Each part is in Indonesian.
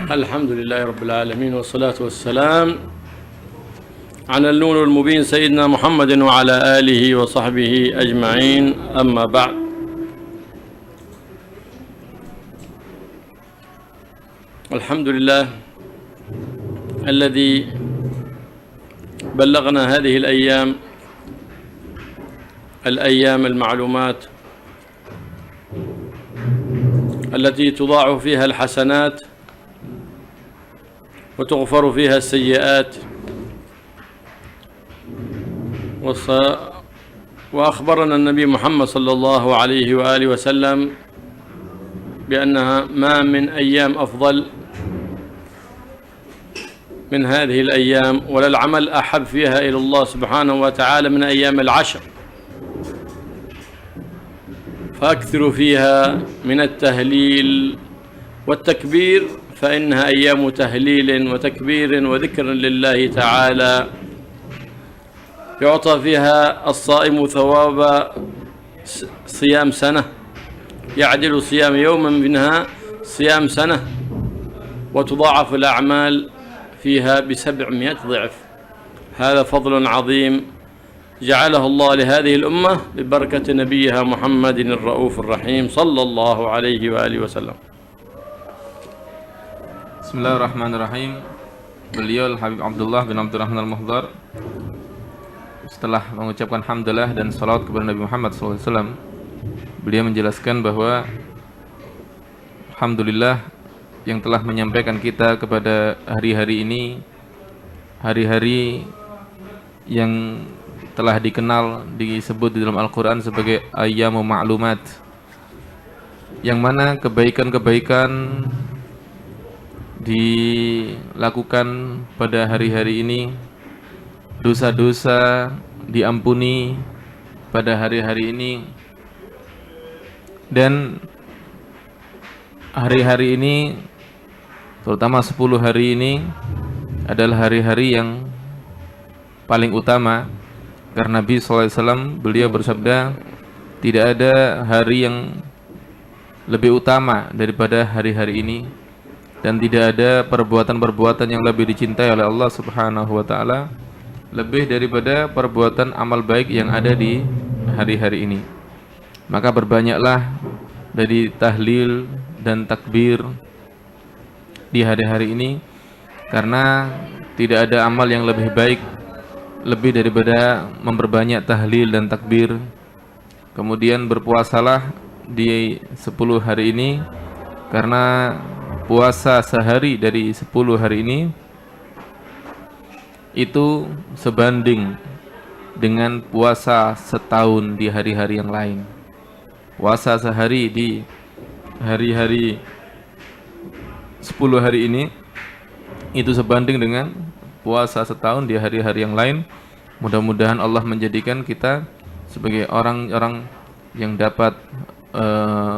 الحمد لله رب العالمين والصلاة والسلام على النور المبين سيدنا محمد وعلى آله وصحبه أجمعين. أما بعد، الحمد لله الذي بلغنا هذه الأيام المعلومات التي تضاعف فيها الحسنات وتغفر فيها السيئات، وأخبرنا النبي محمد صلى الله عليه وآله وسلم بأنها ما من أيام أفضل من هذه الأيام، ولا العمل أحب فيها إلى الله سبحانه وتعالى من أيام العشر، فأكثروا فيها من التهليل والتكبير، فإنها أيام تهليل وتكبير وذكر لله تعالى، يعطى فيها الصائم ثواب صيام سنة، يعدل صيام يوم منها صيام سنة، وتضاعف الأعمال فيها ب700 ضعف. هذا فضل عظيم جعله الله لهذه الأمة ببركة نبيها محمد الرؤوف الرحيم صلى الله عليه وآله وسلم. Bismillahirrahmanirrahim. Beliau Habib Abdullah bin Abdurrahman Al-Muhdar setelah mengucapkan hamdalah dan salawat kepada Nabi Muhammad SAW, beliau menjelaskan bahwa alhamdulillah yang telah menyampaikan kita kepada hari-hari ini, hari-hari yang telah dikenal, disebut di dalam Al-Quran sebagai ayyamu ma'lumat, yang mana kebaikan-kebaikan dilakukan pada hari-hari ini, dosa-dosa diampuni pada hari-hari ini, dan hari-hari ini, terutama 10 hari ini adalah hari-hari yang paling utama, karena Nabi SAW beliau bersabda, tidak ada hari yang lebih utama daripada hari-hari ini, dan tidak ada perbuatan-perbuatan yang lebih dicintai oleh Allah Subhanahu wa Ta'ala lebih daripada perbuatan amal baik yang ada di hari-hari ini. Maka berbanyaklah dari tahlil dan takbir di hari-hari ini, karena tidak ada amal yang lebih baik lebih daripada memperbanyak tahlil dan takbir. Kemudian berpuasalah di 10 hari ini, karena puasa sehari dari 10 hari ini itu sebanding dengan puasa setahun di hari-hari yang lain. Puasa sehari di hari-hari 10 hari ini itu sebanding dengan puasa setahun di hari-hari yang lain. Mudah-mudahan Allah menjadikan kita sebagai orang-orang yang dapat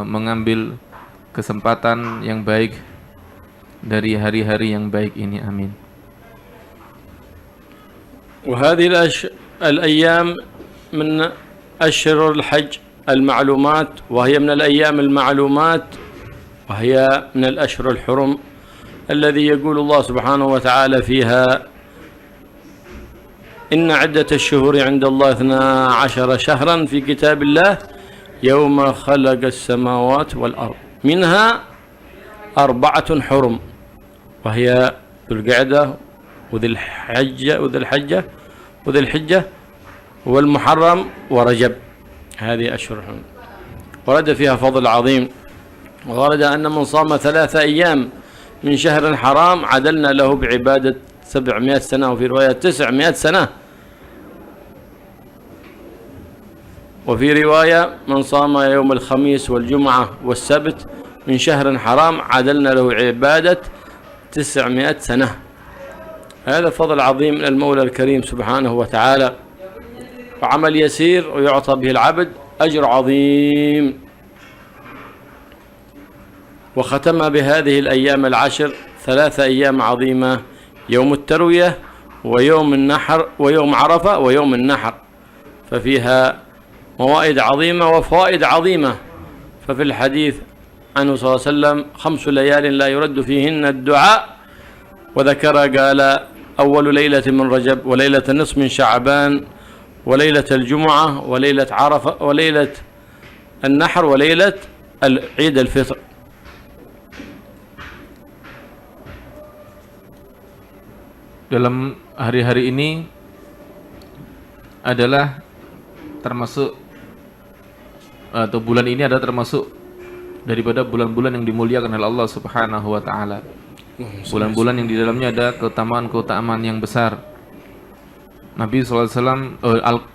mengambil kesempatan yang baik dari hari-hari yang baik ini. Amin. وهذه الأيام من أشهر الحج المعلومات، وهي من الأيام المعلومات، وهي من الأشهر الحرم الذي يقول الله سبحانه وتعالى فيها: إن عدة الشهور عند الله 12 شهرا في كتاب الله يوم خلق السماوات والأرض منها 4 حرم، وهي ذو القعدة وذي الحجة والمحرم ورجب. هذه أشهر حرم ورد فيها فضل عظيم، وورد أن من صام 3 أيام من شهر حرام عدلنا له بعبادة 700 سنة، وفي رواية 900 سنة، وفي رواية من صام يوم الخميس والجمعة والسبت من شهر حرام عدلنا له عبادة 900 سنة. هذا فضل عظيم من المولى الكريم سبحانه وتعالى، وعمل يسير ويعطى به العبد أجر عظيم. وختم بهذه الأيام العشر 3 أيام عظيمة: يوم التروية ويوم النحر ويوم عرفة ويوم النحر، ففيها موائد عظيمة وفوائد عظيمة. ففي الحديث عنه صلى الله عليه وسلم 5 ليال لا يرد فيهن الدعاء، وذكر قال أول ليلة من رجب، وليلة النصف من شعبان، وليلة الجمعة، وليلة عرفة، وليلة النحر، وليلة عيد الفطر. Dalam hari-hari ini adalah termasuk, atau bulan ini adalah termasuk daripada bulan-bulan yang dimuliakan oleh Allah Subhanahu wa taala. Bulan-bulan yang di dalamnya ada keutamaan-keutamaan yang besar. Nabi sallallahu alaihi wasallam,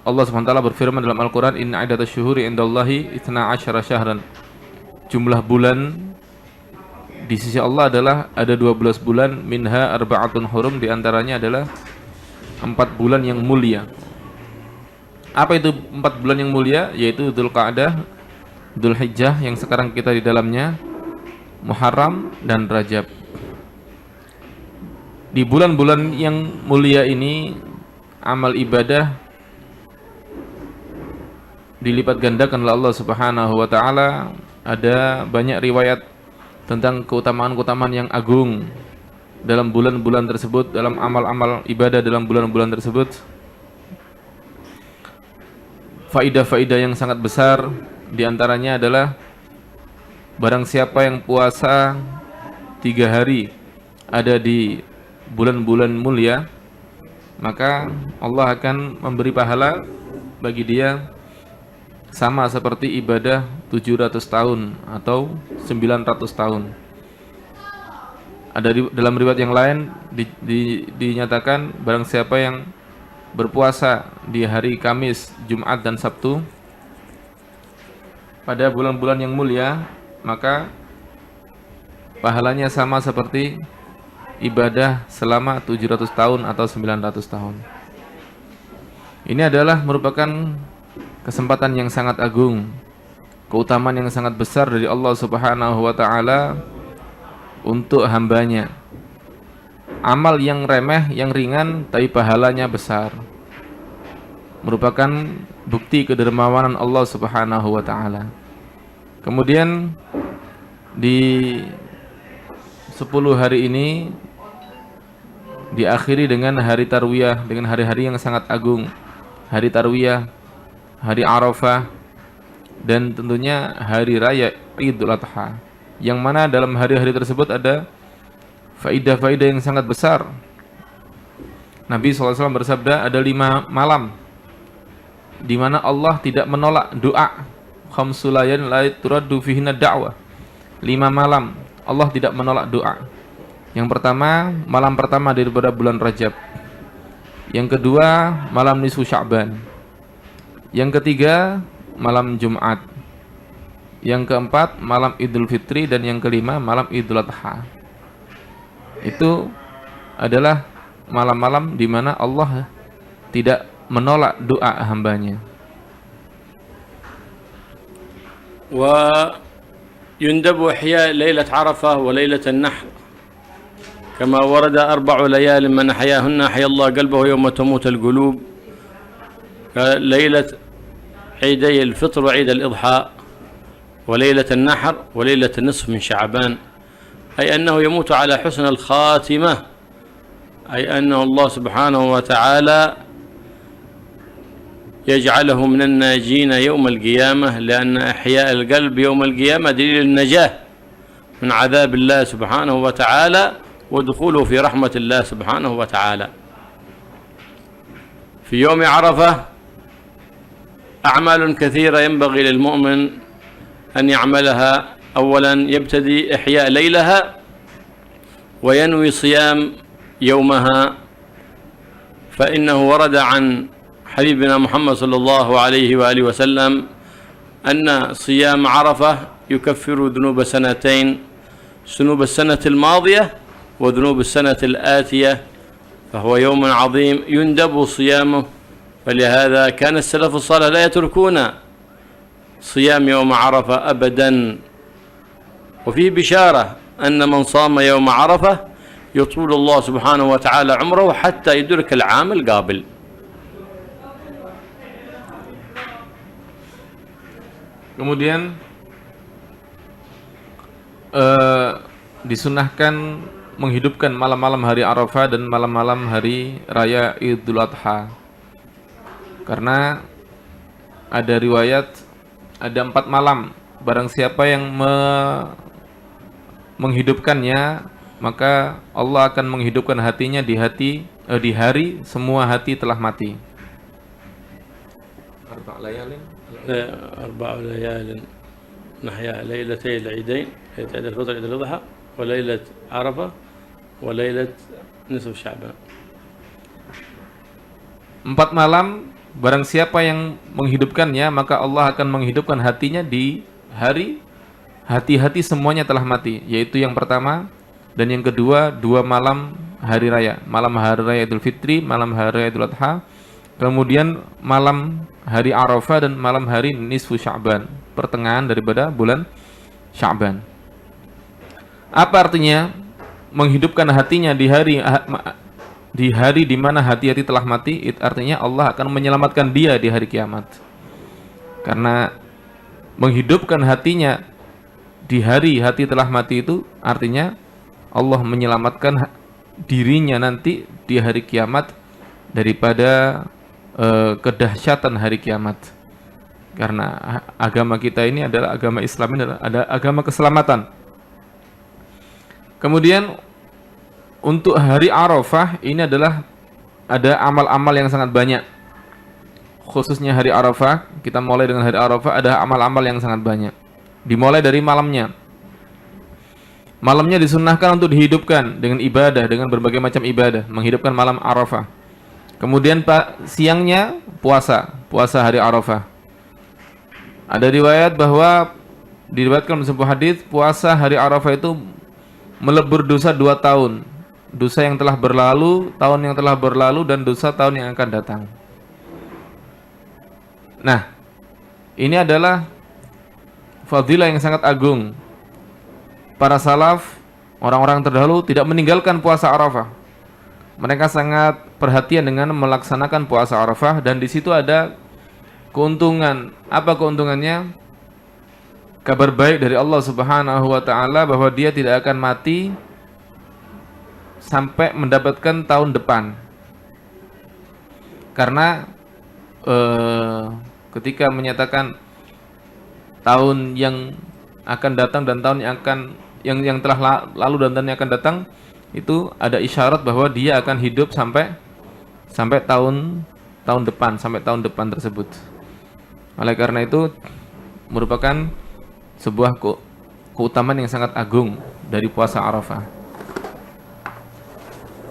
Allah Subhanahu wa taala berfirman dalam Al-Qur'an, "Inna 'iddatasy syuhuri 'indallahi 12 syahran." Jumlah bulan di sisi Allah adalah ada 12 bulan, minha arba'atun hurum, di antaranya adalah 4 bulan yang mulia. Apa itu 4 bulan yang mulia? Yaitu Dzulqa'dah, Dzulhijjah yang sekarang kita di dalamnya, Muharram dan Rajab. Di bulan-bulan yang mulia ini amal ibadah dilipat gandakan oleh Allah Subhanahu wa taala. Ada banyak riwayat tentang keutamaan-keutamaan yang agung dalam bulan-bulan tersebut, dalam amal-amal ibadah dalam bulan-bulan tersebut. Faidah-faidah yang sangat besar, di antaranya adalah barang siapa yang puasa 3 hari ada di bulan-bulan mulia, maka Allah akan memberi pahala bagi dia sama seperti ibadah 700 tahun atau 900 tahun. Ada dalam riwayat yang lain dinyatakan barang siapa yang berpuasa di hari Kamis, Jumat dan Sabtu pada bulan-bulan yang mulia, maka pahalanya sama seperti ibadah selama 700 tahun atau 900 tahun. Ini adalah merupakan kesempatan yang sangat agung, keutamaan yang sangat besar dari Allah Subhanahu wa taala untuk hambanya. Amal yang remeh, yang ringan, tapi pahalanya besar, merupakan bukti kedermawanan Allah Subhanahu wa taala. Kemudian di 10 hari ini diakhiri dengan hari Tarwiyah, dengan hari-hari yang sangat agung. Hari Tarwiyah, hari Arafah, dan tentunya hari raya Idul Adha, yang mana dalam hari-hari tersebut ada faidah-faidah yang sangat besar. Nabi SAW bersabda, ada 5 malam di mana Allah tidak menolak doa. Khamsulayan la turaddu fihinna da'wah. 5 malam Allah tidak menolak doa. Yang pertama, malam pertama daripada bulan Rajab. Yang kedua, malam nisfu Sya'ban. Yang ketiga, malam Jumat. Yang keempat, malam Idul Fitri. Dan yang kelima, malam Idul Adha. Itu adalah malam-malam di mana Allah tidak menolak doa hambanya. ويندب إحياء ليلة عرفة وليلة النحر كما ورد 4 ليال من أحياهن أحيا الله قلبه يوم تموت القلوب، ليلة عيدي الفطر وعيد الإضحى، وليلة النحر، وليلة النصف من شعبان، أي أنه يموت على حسن الخاتمة، أي أنه الله سبحانه وتعالى يجعله من الناجين يوم القيامة، لأن إحياء القلب يوم القيامة دليل النجاة من عذاب الله سبحانه وتعالى ودخوله في رحمة الله سبحانه وتعالى. في يوم عرفة أعمال كثيرة ينبغي للمؤمن أن يعملها. أولا يبتدي إحياء ليلها وينوي صيام يومها، فإنه ورد عن حبيبنا محمد صلى الله عليه وآله وسلم أن صيام عرفة يكفر ذنوب سنتين، ذنوب السنة الماضية وذنوب السنة الآتية، فهو يوم عظيم يندب صيامه. فلهذا كان السلف الصالح لا يتركون صيام يوم عرفة أبدا. وفيه بشارة أن من صام يوم عرفة يطول الله سبحانه وتعالى عمره حتى يدرك العام القابل. Kemudian disunahkan menghidupkan malam-malam hari Arafah dan malam-malam hari Raya Idul Adha. Karena ada riwayat ada 4 malam, barang siapa yang menghidupkannya, maka Allah akan menghidupkan hatinya di hari semua hati telah mati. 4 layalin. 4 ليال نحيا ليلتي العيدين، ليلة عيد الفطر عيد الأضحى وليلة عرفة وليلة نصف شعبان. 4 malam, barang siapa yang menghidupkannya, maka Allah akan menghidupkan hatinya di hari hati-hati semuanya telah mati, yaitu yang pertama dan yang kedua 2 malam hari raya, malam hari raya Idul Fitri, malam hari raya Idul Adha, kemudian malam hari Arafah dan malam hari nisfu Sya'ban, pertengahan daripada bulan Sya'ban. Apa artinya menghidupkan hatinya di hari di mana hati-hati telah mati? Artinya Allah akan menyelamatkan dia di hari kiamat. Karena menghidupkan hatinya di hari hati telah mati itu artinya Allah menyelamatkan dirinya nanti di hari kiamat daripada kedahsyatan hari kiamat. Karena agama kita ini adalah agama Islam, ini adalah agama keselamatan. Kemudian untuk hari Arafah ini adalah ada amal-amal yang sangat banyak. Khususnya hari Arafah, kita mulai dengan hari Arafah ada amal-amal yang sangat banyak. Dimulai dari malamnya. Malamnya disunnahkan untuk dihidupkan dengan ibadah, dengan berbagai macam ibadah, menghidupkan malam Arafah. Kemudian siangnya puasa hari Arafah. Ada riwayat bahwa diriwayatkan dalam sebuah hadis puasa hari Arafah itu melebur dosa 2 tahun. Dosa yang telah berlalu, tahun yang telah berlalu, dan dosa tahun yang akan datang. Nah, ini adalah fadilah yang sangat agung. Para salaf, orang-orang terdahulu tidak meninggalkan puasa Arafah. Mereka sangat perhatian dengan melaksanakan puasa Arafah, dan di situ ada keuntungan. Apa keuntungannya? Kabar baik dari Allah Subhanahu wa taala bahwa dia tidak akan mati sampai mendapatkan tahun depan. Karena ketika menyatakan tahun yang akan datang dan tahun yang telah lalu dan tahun yang akan datang, itu ada isyarat bahwa dia akan hidup sampai tahun depan tersebut. Oleh karena itu merupakan sebuah keutamaan yang sangat agung dari puasa Arafah.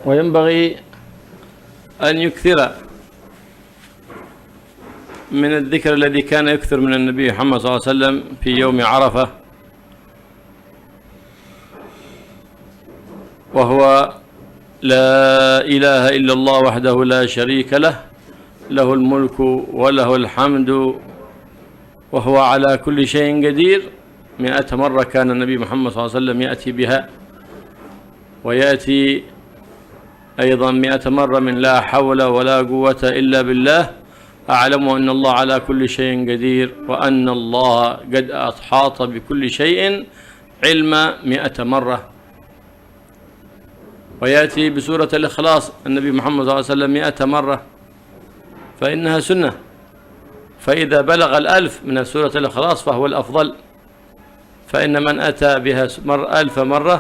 وينبغي أن يكثر من الذكر الذي كان يكثر من النبي محمد صلى الله عليه وسلم في يوم عرفة، وهو لا إله إلا الله وحده لا شريك له، له الملك وله الحمد وهو على كل شيء قدير. 100 مرة كان النبي محمد صلى الله عليه وسلم يأتي بها، ويأتي أيضا 100 مرة من لا حول ولا قوة إلا بالله، أعلم أن الله على كل شيء قدير وأن الله قد أحاط بكل شيء علم 100 مرة. ويأتي بسورة الإخلاص النبي محمد صلى الله عليه وسلم 100 مرة، فإنها سنة. فإذا بلغ 1000 من سورة الإخلاص فهو الأفضل، فإن من أتى بها 1000 مرة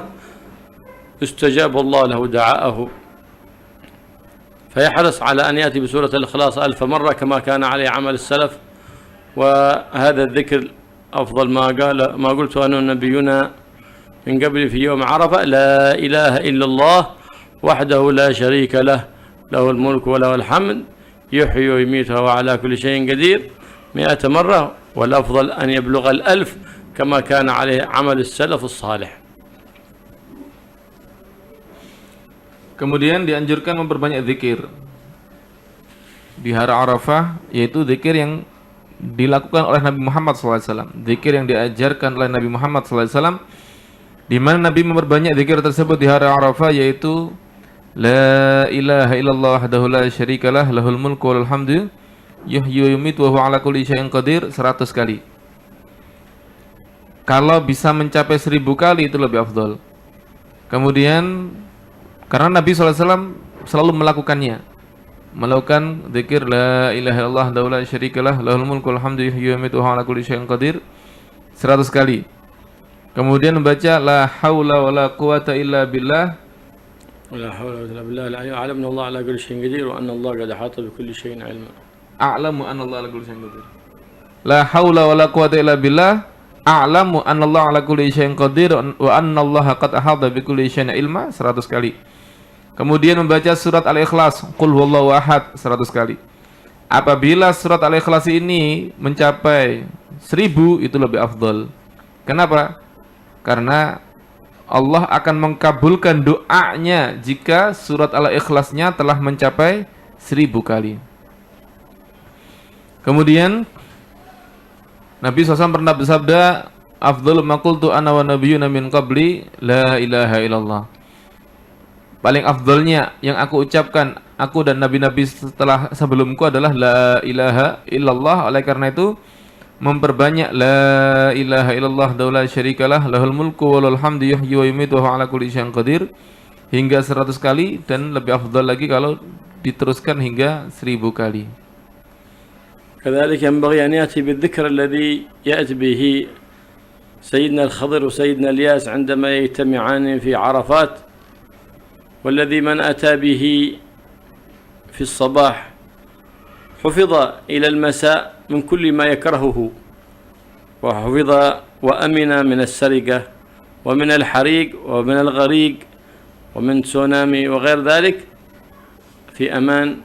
استجاب الله له دعاءه. فيحرص على أن يأتي بسورة الإخلاص 1000 مرة كما كان عليه عمل السلف. وهذا الذكر أفضل ما قلت أنا نبينا من قبل في يوم عرفة: لا إله إلا الله وحده لا شريك له، له الملك وله الحمد يحيي ويميت وهو على كل شيء قدير 100 مرة، والأفضل أن يبلغ 1000 كما كان عليه عمل السلف الصالح. Kemudian dianjurkan memperbanyak zikir di hari Arafah, yaitu zikir yang dilakukan oleh Nabi Muhammad SAW, zikir yang diajarkan oleh Nabi Muhammad SAW, di mana Nabi memperbanyak zikir tersebut di hari Arafah, yaitu La ilaha illallah wahdahu la syarikalah, lahul mulku walal hamdu, yuhyi wa yumiitu wa huwa ala kulli syai'in qadir 100 kali. kalau bisa mencapai 1000 kali itu lebih afdol. Kemudian karena Nabi SAW selalu melakukan zikir la ilaha illallah la syarikalah lahul mulku wal hamdu yuhyi wa yumiitu wa huwa ala kulli syai'in qadir 100 kali. Kemudian membaca la haula wala quwata illa billah ولا حول ولا قوة إلا بالله أعلم أن الله على كل شيء قدير وأن الله قد أحاط بكل شيء علما. a'lamu anna Allah ala kulli syai'in qadir. La haula wala quwata illa billah a'lamu anna Allah ala kulli syai'in qadir wa anna Allah qad ahata bi kulli syai'in ilma 100 kali. Kemudian membaca surat Al-Ikhlas Qul huwallahu ahad 100 kali. Apabila surat Al-Ikhlas ini mencapai 1000 itu lebih afdal. Kenapa? Karena Allah akan mengkabulkan doanya jika surat Al-Ikhlasnya telah mencapai 1000 kali. Kemudian Nabi SAW pernah bersabda, afdhalu ma qultu ana wa nabiyyuna min qabli la ilaha illallah. Paling afdalnya yang aku ucapkan, aku dan nabi-nabi setelah sebelumku adalah la ilaha illallah. Oleh karena itu memperbanyak la ilaha illallah la syarikalah lahul mulku wa lahul hamdu yuhyi wa yumiitu wa huwa ala kulli syai'in qadir hingga 100 kali, dan lebih afdal lagi kalau diteruskan hingga 1000 kali. كذلك ينبغي أن يأتي بالذكر الذي يأتي به سيدنا الخضر وسيدنا الياس عندما يجتمعان في عرفات، والذي من أتى به في الصباح حفظ إلى المساء من كل ما يكرهه، وحفظ وأمن من السرقة ومن الحريق ومن الغريق ومن تسونامي وغير ذلك في أمان.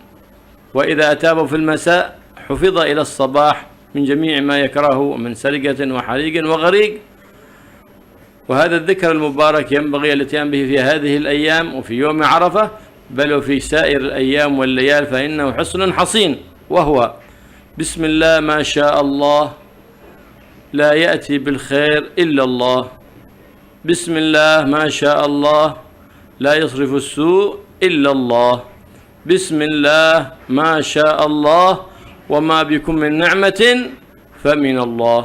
وإذا أتاه في المساء حفظ إلى الصباح من جميع ما يكرهه من سرقة وحريق وغريق. وهذا الذكر المبارك ينبغي الاتيان به في هذه الأيام وفي يوم عرفة بل وفي سائر الأيام والليال، فإنه حصن حصين، وهو بسم الله ما شاء الله لا يأتي بالخير إلا الله، بسم الله ما شاء الله لا يصرف السوء إلا الله، بسم الله ما شاء الله وما بكم من نعمة فمن الله،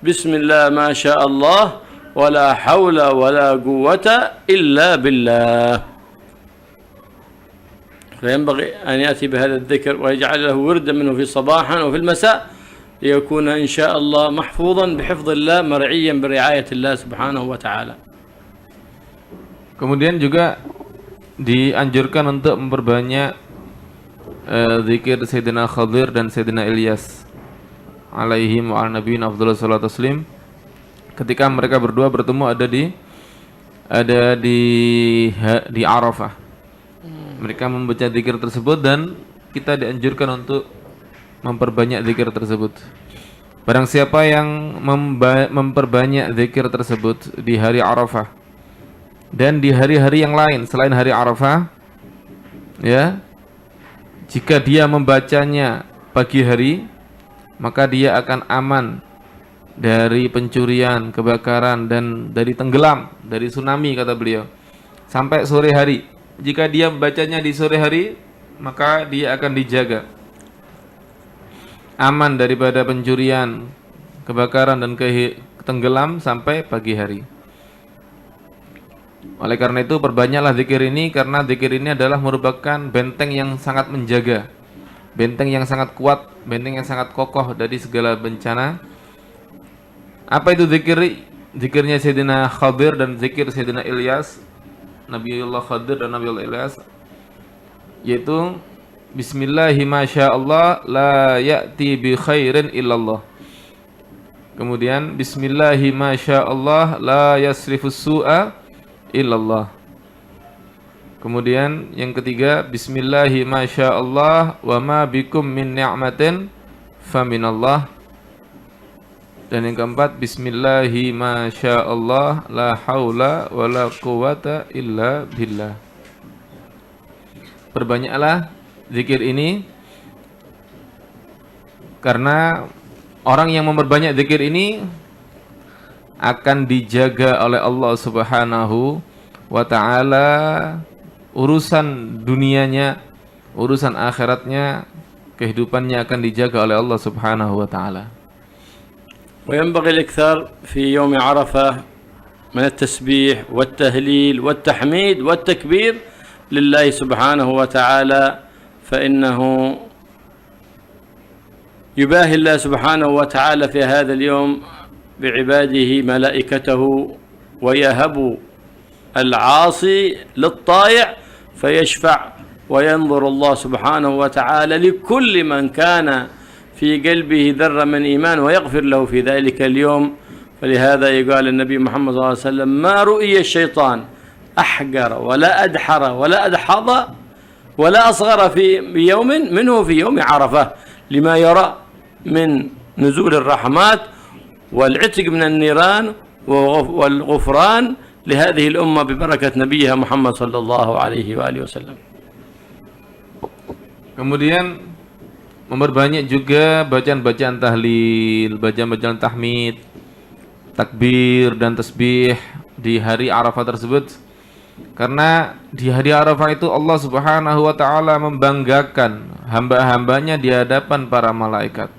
بسم الله ما شاء الله ولا حول ولا قوة إلا بالله. فينبغي أن يأتي بهذا الذكر ويجعل له وردا منه في صباحا وفي المساء ليكون إن شاء الله محفوظا بحفظ الله مرعيا برعاية الله سبحانه وتعالى. Kemudian juga dianjurkan untuk memperbanyak zikir Sayyidina Khadir dan Sayyidina Ilyas alaihim wa ala nabiyina afdhalus salatu wassalam. Ketika mereka berdua bertemu ada di Arafah. Mereka membaca zikir tersebut dan kita dianjurkan untuk memperbanyak zikir tersebut. Barang siapa yang memperbanyak zikir tersebut di hari Arafah dan di hari-hari yang lain selain hari Arafah, ya, jika dia membacanya pagi hari, maka dia akan aman dari pencurian, kebakaran, dan dari tenggelam, dari tsunami, kata beliau, sampai sore hari. Jika dia membacanya di sore hari, maka dia akan dijaga aman daripada pencurian, kebakaran, dan tenggelam sampai pagi hari. Oleh karena itu perbanyaklah zikir ini, karena zikir ini adalah merupakan benteng yang sangat menjaga, benteng yang sangat kuat, benteng yang sangat kokoh dari segala bencana. Apa itu zikir? Zikirnya Sayyidina Khadir dan zikir Sayyidina Ilyas, Nabiullah Khadir dan Nabiullah Ilyas, yaitu Bismillahi masyaallah la ya'ti bi khairin illallah. Kemudian Bismillahi masyaallah la yasrifus su'a illallah. Kemudian yang ketiga Bismillahi masyaallah wa ma bikum min ni'matin faminallah. Dan yang keempat Bismillahi masyaallah la haula wa la quwata illa billah. Perbanyaklah zikir ini, karena orang yang memperbanyak zikir ini akan dijaga oleh Allah Subhanahu wa ta'ala urusan dunianya, urusan akhiratnya, kehidupannya akan dijaga oleh Allah Subhanahu wa ta'ala. وينبغي الإكثار في يوم عرفة من التسبيح والتهليل والتحميد والتكبير لله سبحانه وتعالى، فإنه يباهي الله سبحانه وتعالى في هذا اليوم بعباده ملائكته، ويهب العاصي للطائع فيشفع، وينظر الله سبحانه وتعالى لكل من كان في قلبه ذرة من إيمان ويغفر له في ذلك اليوم. فلهذا يقال النبي محمد صلى الله عليه وسلم: ما رؤي الشيطان أحقر ولا أدحر ولا أدحض ولا أصغر في يوم منه في يوم عرفة، لما يرى من نزول الرحمات والعتق من النيران والغفران لهذه الأمة ببركة نبيها محمد صلى الله عليه وآله وسلم. Kemudian memperbanyak juga bacaan-bacaan tahlil, bacaan-bacaan tahmid, takbir dan tasbih di hari Arafah tersebut, karena di hari Arafah itu Allah Subhanahu wa taala membanggakan hamba-hambanya di hadapan para malaikat.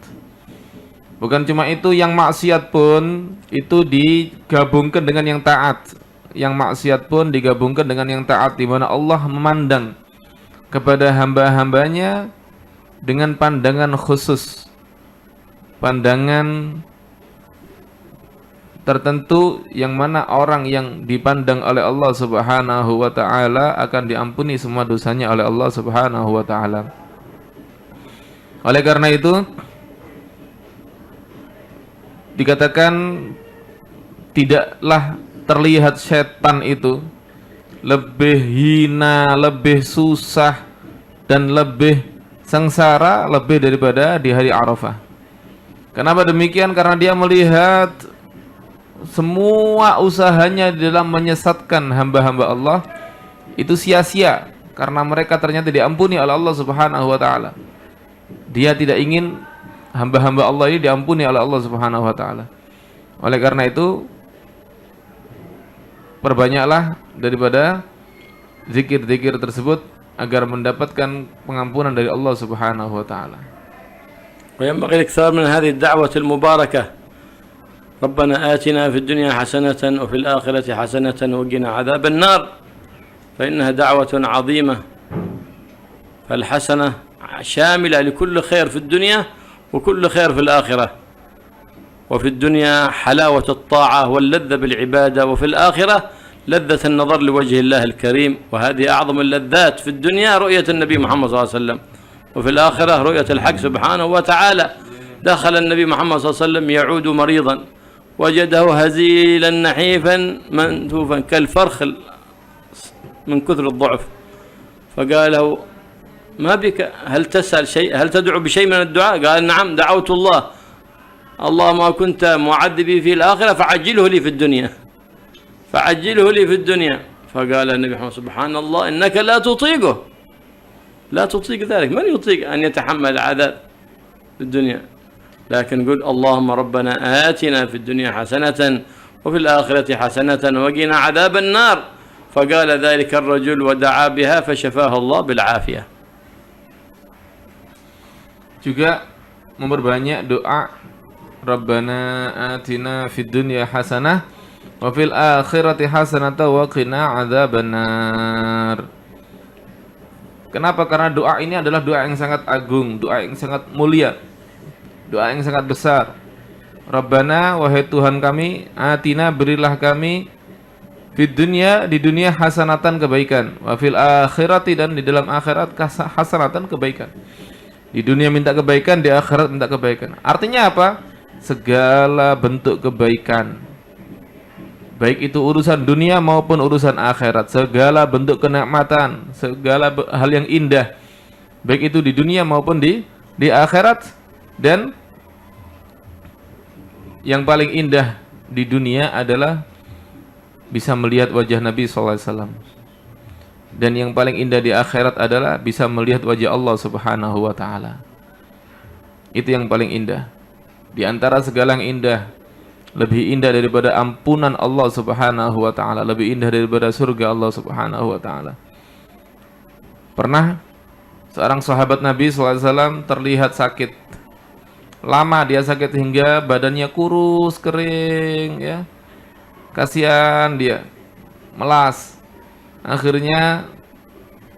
Bukan cuma itu, yang maksiat pun itu digabungkan dengan yang taat. Yang maksiat pun digabungkan dengan yang taat, di mana Allah memandang kepada hamba-hambanya dengan pandangan khusus, pandangan tertentu, yang mana orang yang dipandang oleh Allah Subhanahu wa taala akan diampuni semua dosanya oleh Allah Subhanahu wa taala. Oleh karena itu dikatakan tidaklah terlihat setan itu lebih hina, lebih susah dan lebih sengsara lebih daripada di hari Arafah. Kenapa demikian? Karena dia melihat semua usahanya di dalam menyesatkan hamba-hamba Allah itu sia-sia, karena mereka ternyata diampuni oleh Allah Subhanahu wa taala. Dia tidak ingin hamba-hamba Allah ini diampuni oleh Allah Subhanahu wa taala. Oleh karena itu perbanyaklah daripada zikir-zikir tersebut agar mendapatkan pengampunan dari Allah Subhanahu wa taala. وينبغي الإكثار من هذه الدعوة المباركة: ربنا آتنا في الدنيا حسنة وفي الآخرة حسنة وقنا عذاب النار، فإنها دعوة عظيمة، فالحسنة شاملة لكل خير في الدنيا وكل خير في الآخرة. وفي الدنيا حلاوة الطاعة واللذة بالعبادة، وفي الآخرة لذة النظر لوجه الله الكريم، وهذه أعظم اللذات في الدنيا رؤية النبي محمد صلى الله عليه وسلم، وفي الآخرة رؤية الحق سبحانه وتعالى. دخل النبي محمد صلى الله عليه وسلم يعود مريضا وجده هزيلا نحيفا منتوفا كالفرخ من كثر الضعف، فقال له: ما بك؟ هل تسأل شيء؟ هل تدعو بشيء من الدعاء؟ قال: نعم، دعوت الله، اللهم كنت معذبي في الآخرة فعجله لي في الدنيا، فعجله لي في الدنيا. فقال النبي محمد: سبحان الله، إنك لا تطيقه، لا تطيق ذلك، من يطيق أن يتحمل عذاب في الدنيا؟ لكن قل: اللهم ربنا آتنا في الدنيا حسنة وفي الآخرة حسنة وقنا عذاب النار. فقال ذلك الرجل ودعا بها فشفاه الله بالعافية. Juga memperbanyak doa Rabbana atina fid dunya hasanah wa fil akhirati hasanatan wa qina adzabannar. Kenapa? Karena doa ini adalah doa yang sangat agung, doa yang sangat mulia, doa yang sangat besar. Rabbana, wahai Tuhan kami, atina, berilah kami, fid dunya, di dunia, hasanatan, kebaikan, wa fil akhirati, dan di dalam akhirat hasanatan, kebaikan. Di dunia minta kebaikan, di akhirat minta kebaikan. Artinya apa? Segala bentuk kebaikan, baik itu urusan dunia maupun urusan akhirat, segala bentuk kenikmatan, segala hal yang indah, baik itu di dunia maupun di akhirat. Dan yang paling indah di dunia adalah bisa melihat wajah Nabi SAW. Dan yang paling indah di akhirat adalah bisa melihat wajah Allah Subhanahu wa taala. Itu yang paling indah. Di antara segala yang indah, lebih indah daripada ampunan Allah Subhanahu wa taala, lebih indah daripada surga Allah Subhanahu wa taala. Pernah seorang sahabat Nabi SAW terlihat sakit, lama dia sakit hingga badannya kurus, kering, ya. Kasihan dia, melas. Akhirnya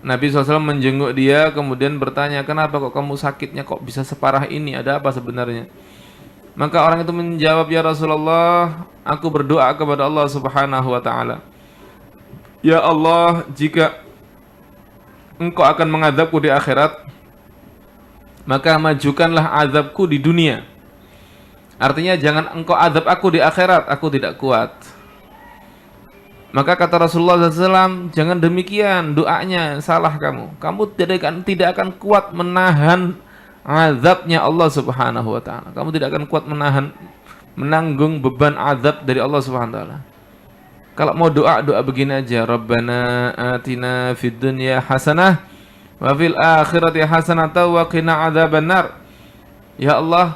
Nabi SAW menjenguk dia, kemudian bertanya, kenapa kok kamu sakitnya kok bisa separah ini? Ada apa sebenarnya? Maka orang itu menjawab, ya Rasulullah, aku berdoa kepada Allah Subhanahu wa Ta'ala. Ya Allah, jika Engkau akan mengadabku di akhirat, maka majukanlah azabku di dunia. Artinya jangan Engkau azab aku di akhirat, aku tidak kuat. Maka kata Rasulullah SAW, jangan demikian, doanya salah kamu. Kamu tidak akan kuat menahan azabnya Allah Subhanahu wa Ta'ala. Kamu tidak akan kuat menanggung beban azab dari Allah Subhanahu wa Ta'ala. Kalau mau doa begini aja, Rabbana atina fid dunya hasanah wa fil akhirati hasanah wa qina adzabannar. Ya Allah,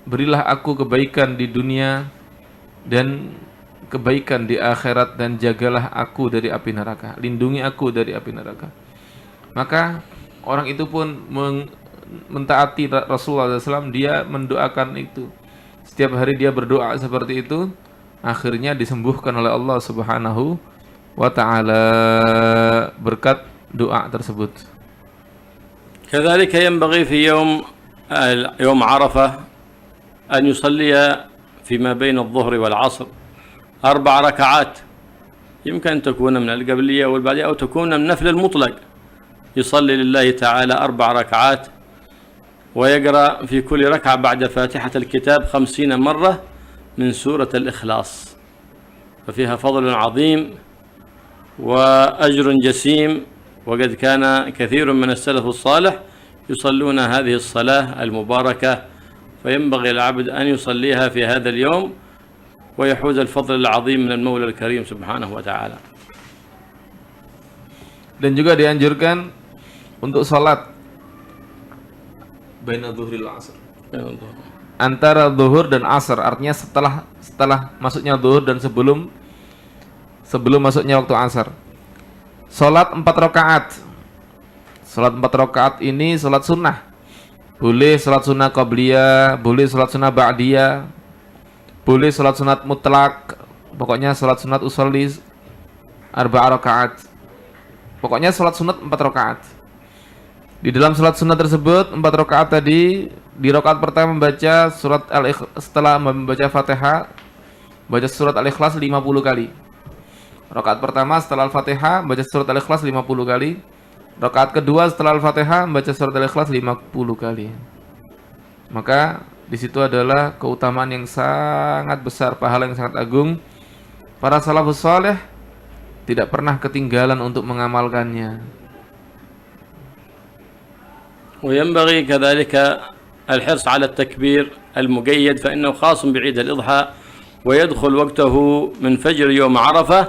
berilah aku kebaikan di dunia dan kebaikan di akhirat, dan jagalah aku dari api neraka, lindungi aku dari api neraka. Maka orang itu pun mentaati Rasulullah SAW, dia mendoakan itu. Setiap hari dia berdoa seperti itu, akhirnya disembuhkan oleh Allah Subhanahu wa Ta'ala berkat doa tersebut. كذلك ينبغي في يوم عرفة أن يصلي فيما بين الظهر والعصر 4 ركعات، يمكن أن تكون من القبلية والبعدية أو تكون من نفل المطلق. يصلي لله تعالى 4 ركعات ويقرأ في كل ركعة بعد فاتحة الكتاب 50 مرة من سورة الإخلاص، ففيها فضل عظيم وأجر جسيم. وقد كان كثير من السلف الصالح يصلون هذه الصلاة المباركة، فينبغي العبد أن يصليها في هذا اليوم ويحوز الفضل العظيم من المولى الكريم سبحانه وتعالى. Dan juga dianjurkan untuk salat baina dhuhril asr, antara zuhur dan asar, artinya setelah masuknya zuhur dan sebelum masuknya waktu asar. Salat 4 rakaat. Salat 4 rakaat ini salat sunnah. Boleh salat sunnah qabliyah, boleh salat sunnah ba'diyah, boleh salat sunat mutlak. Pokoknya salat sunat usolli 4 rakaat. Pokoknya salat sunat 4 rakaat. Di dalam salat sunat tersebut 4 rakaat tadi, di rakaat pertama membaca surat setelah membaca Fatihah, baca surat Al-Ikhlas 50 kali. Rakaat pertama setelah Al-Fatihah baca surat Al-Ikhlas 50 kali. Rakaat kedua setelah Al-Fatihah baca surat Al-Ikhlas 50 kali. Maka di situ adalah keutamaan yang sangat besar, pahala yang sangat agung. Para salafus saleh tidak pernah ketinggalan untuk mengamalkannya. وينبغي كذلك الحرص على التكبير المقيد، فإنه خاص بعيد الإضحى، ويدخل وقته من فجر يوم عرفة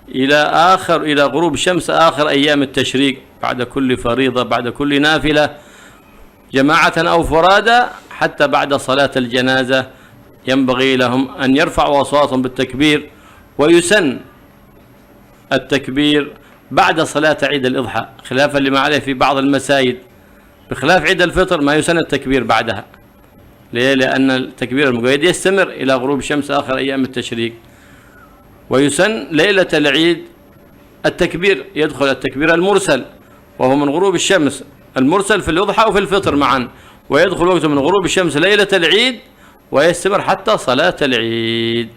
إلى غروب الشمس آخر أيام التشريق، بعد كل فريضة، بعد كل نافلة، جماعة أو فرادى، حتى بعد صلاة الجنازة ينبغي لهم أن يرفعوا أصواتهم بالتكبير. ويسن التكبير بعد صلاة عيد الإضحى، خلافا لما عليه في بعض المساجد. بخلاف عيد الفطر ما يسن التكبير بعدها. ليه؟ لأن التكبير المقيد يستمر إلى غروب الشمس آخر أيام التشريق. ويسن ليلة العيد التكبير، يدخل التكبير المرسل وهو من غروب الشمس، المرسل في الأضحى وفي الفطر معا، ويدخل وقته من غروب الشمس ليلة العيد ويستمر حتى صلاة العيد.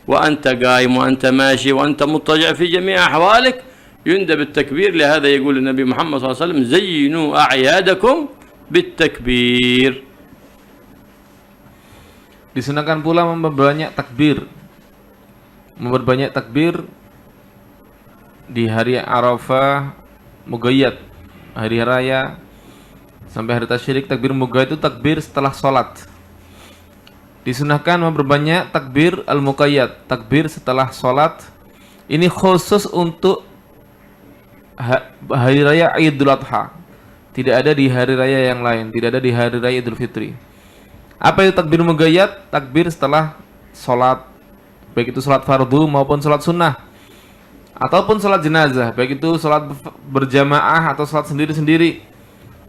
وأنت قائم وأنت ماشي وأنت مضطجع في جميع أحوالك يندب التكبير. لهذا يقول النبي محمد صلى الله عليه وسلم زينوا أعيادكم بالتكبير. Disunahkan pula memperbanyak takbir. Memperbanyak takbir di hari Arafah Mugayyad, hari raya sampai hari tasyrik. Takbir Mugayyad itu takbir setelah sholat. Disunahkan memperbanyak takbir al-muqayyad, takbir setelah sholat. Ini khusus untuk hari raya Idul Adha. Tidak ada di hari raya yang lain, tidak ada di hari raya Idul Fitri. Apa itu takbir muqayyad? Takbir setelah sholat, baik itu sholat fardu maupun sholat sunnah, ataupun sholat jenazah, baik itu sholat berjamaah atau sholat sendiri-sendiri.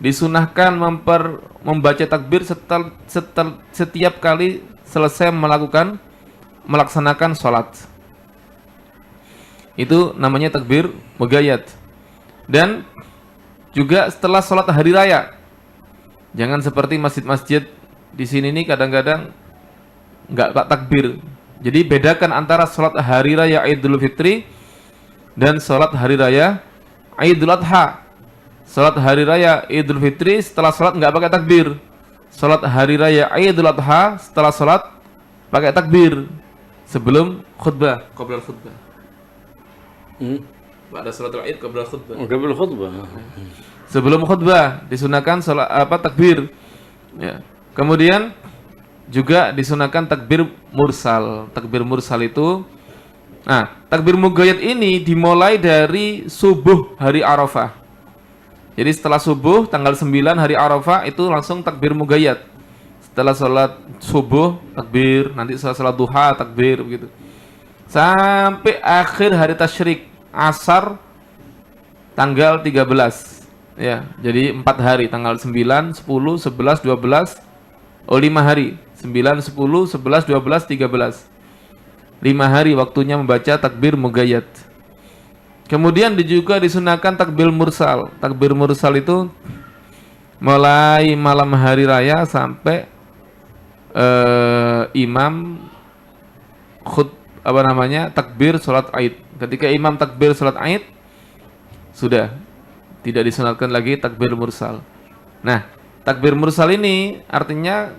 disunahkan membaca takbir setiap kali selesai melaksanakan sholat. Itu namanya takbir mugayyad. Dan juga setelah sholat hari raya. Jangan seperti masjid-masjid di sini nih kadang-kadang nggak takbir. Jadi bedakan antara sholat hari raya Idul Fitri dan sholat hari raya Idul Adha. Sholat hari raya Idul Fitri setelah sholat nggak pakai takbir. Sholat hari raya Idul Adha setelah sholat pakai takbir sebelum khutbah, qabla khutbah. Ba'da sholatul Id qabla khutbah. Qabla khutbah. Sebelum khutbah disunahkan sholat takbir. Ya. Kemudian juga disunahkan takbir mursal. Takbir mursal itu, takbir mugayyad ini dimulai dari subuh hari Arafah. Jadi setelah subuh tanggal 9 hari Arafah itu langsung takbir mugayyad. Setelah sholat subuh takbir, nanti setelah sholat duha takbir begitu. Sampai akhir hari tasyrik asar tanggal 13. Ya, jadi 4 hari, tanggal 9, 10, 11, 12, 5 hari. 9, 10, 11, 12, 13. 5 hari waktunya membaca takbir mugayyad. Kemudian juga disunahkan takbir mursal. Takbir mursal itu mulai malam hari raya sampai imam takbir sholat Aid. Ketika imam takbir sholat Aid sudah tidak disunahkan lagi takbir mursal. Nah, takbir mursal ini artinya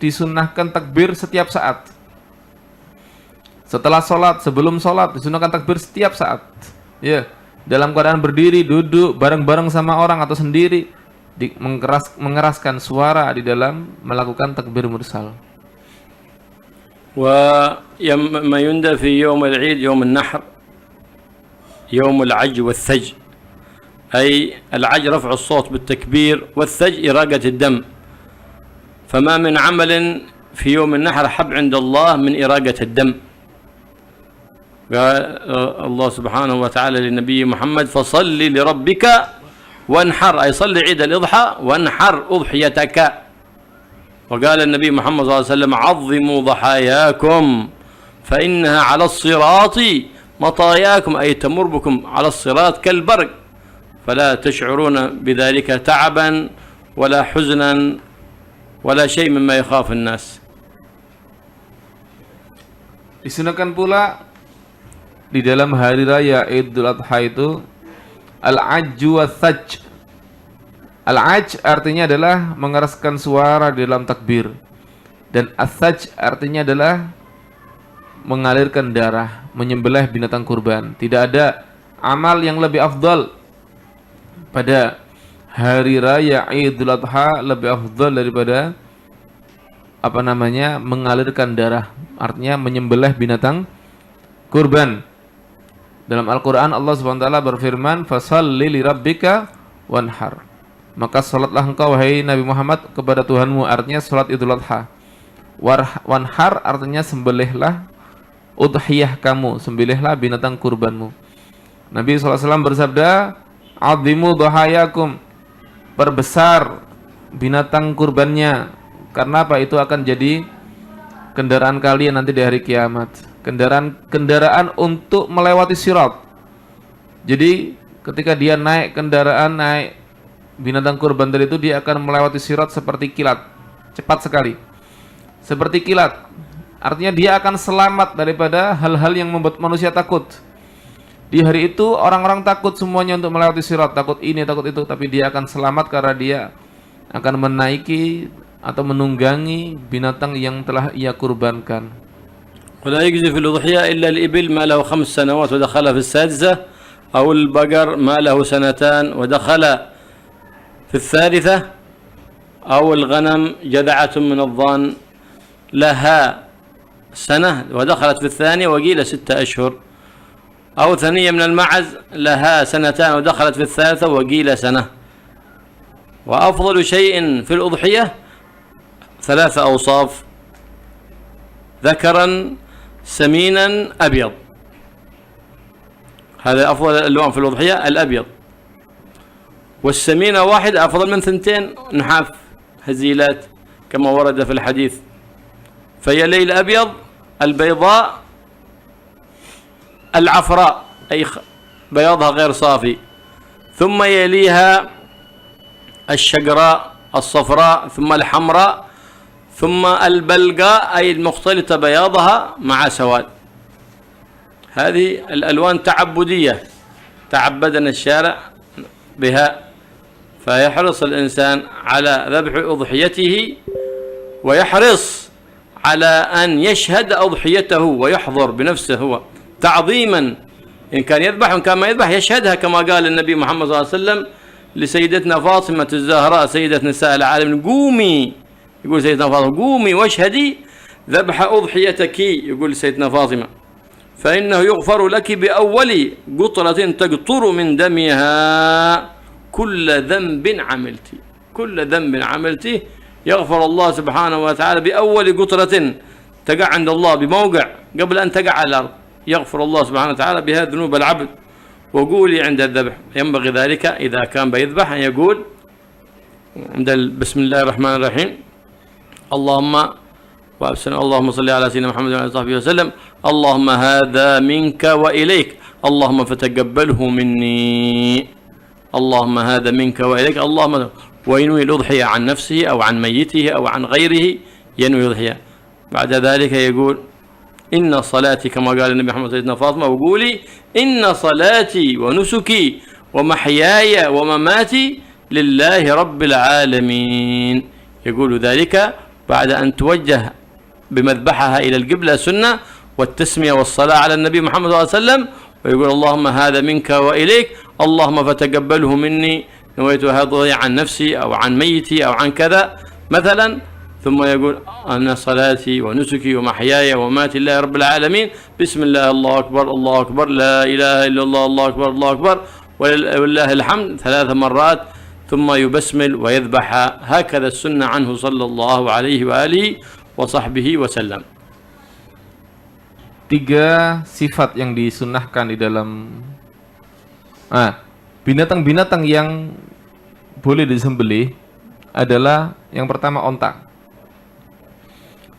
disunahkan takbir setiap saat. Setelah sholat, sebelum sholat disunahkan takbir setiap saat. Ya, dalam keadaan berdiri, duduk, bareng-bareng sama orang atau sendiri, mengeraskan suara di dalam melakukan takbir mursal. وما يندى في يوم العيد يوم النحر يوم العج والثج، أي العج رفع الصوت بالتكبير والثج إراقة الدم، فما من عمل في يوم النحر حب عند الله من إراقة الدم. قال الله سبحانه وتعالى للنبي محمد فصل لربك وانحر، أي صل عيد الإضحى وانحر أضحيتك. وقال النبي محمد صلى الله عليه وسلم عظموا ضحاياكم فإنها على الصراط مطاياكم، أي تمر بكم على الصراط كالبرق فلا تشعرون بذلك تعبا ولا حزنا ولا شيء مما يخاف الناس. Disunahkan pula di dalam hari raya Idul Adha itu al-ajju wath-thaj. Al-ajj artinya adalah mengeraskan suara di dalam takbir, dan ath-thaj artinya adalah mengalirkan darah, menyembelih binatang kurban. Tidak ada amal yang lebih afdal pada hari raya Idul Adha, lebih afdal daripada mengalirkan darah, artinya menyembelih binatang kurban. Dalam Al-Quran Allah SWT berfirman fasalli li rabbika wanhar, maka salatlah engkau wahai Nabi Muhammad kepada Tuhanmu, artinya salat Idul Adha. Wanhar artinya sembelihlah udhiyah kamu, sembelihlah binatang kurbanmu. Nabi SAW bersabda azimu dhahayakum, perbesar binatang kurbannya, karena apa? Itu akan jadi kendaraan kalian nanti di hari kiamat. Kendaraan untuk melewati sirat. Jadi ketika dia naik binatang kurban tadi itu, dia akan melewati sirat seperti kilat, cepat sekali, seperti kilat. Artinya dia akan selamat daripada hal-hal yang membuat manusia takut. Di hari itu orang-orang takut semuanya untuk melewati sirat, takut ini, takut itu, tapi dia akan selamat karena dia akan menaiki atau menunggangi binatang yang telah ia kurbankan. ولا يجزي في الأضحية إلا الإبل ما له 5 سنوات ودخل في السادسة، أو البقر ما له 2 سنين ودخل في الثالثة، أو الغنم جذعة من الضان لها 1 سنة ودخلت في الثانية وقيل 6 أشهر، أو ثنية من المعز لها 2 سنتين ودخلت في الثالثة وقيل 1 سنة. وأفضل شيء في الأضحية 3 أوصاف: ذكرا سمينا أبيض، هذا أفضل الألوان في الأضحية الأبيض. والسمينة واحدة أفضل من 2 نحاف هزيلات كما ورد في الحديث. فيلي الأبيض البيضاء العفراء أي بياضها غير صافي، ثم يليها الشقراء الصفراء، ثم الحمراء، ثم البلقاء أي المختلطة بياضها مع سواد. هذه الألوان تعبدية تعبدنا الشارع بها. فيحرص الإنسان على ذبح أضحيته، ويحرص على أن يشهد أضحيته ويحضر بنفسه هو تعظيما، إن كان يذبح وإن كان ما يذبح يشهدها، كما قال النبي محمد صلى الله عليه وسلم لسيدتنا فاطمة الزهراء سيدة نساء العالمين: قومي، يقول سيدنا فاطمة قومي واشهدي ذبح أضحيتك، يقول سيدنا فاطمة، فإنه يغفر لك بأول قطرة تقطر من دمها كل ذنب عملتي. كل ذنب عملته يغفر الله سبحانه وتعالى بأول قطرة تقع عند الله بموقع قبل أن تقع على الأرض، يغفر الله سبحانه وتعالى بها ذنوب العبد. وقولي عند الذبح، ينبغي ذلك إذا كان بيذبح أن يقول عند بسم الله الرحمن الرحيم: اللهم صل على سيدنا محمد وعلى آله وصحبه وسلم، اللهم هذا منك وإليك، اللهم فتقبله مني، اللهم هذا منك وإليك، اللهم. وينوي الأضحية عن نفسه أو عن ميته أو عن غيره، ينوي الأضحية. بعد ذلك يقول: إن صلاتي، كما قال النبي محمد سيدنا فاطمة: وقولي إن صلاتي ونسكي ومحياي ومماتي لله رب العالمين. يقول ذلك بعد أن توجه بمذبحها إلى القبلة سنة، والتسمية والصلاة على النبي محمد صلى الله عليه وسلم، ويقول: اللهم هذا منك وإليك، اللهم فتقبله مني، نويت هذا عن نفسي أو عن ميتي أو عن كذا مثلا. ثم يقول: أن صلاتي ونسكي ومحياي ومماتي لله رب العالمين، بسم الله، الله أكبر، الله أكبر، لا إله إلا الله، الله أكبر، الله أكبر، ولله الحمد 3 مرات، ثم يبسمل ويذبح. هكذا السنة عنه صلى الله عليه وآله وصحبه وسلم. 3 sifat yang disunnahkan di dalam binatang-binatang yang boleh disembelih adalah yang pertama onta.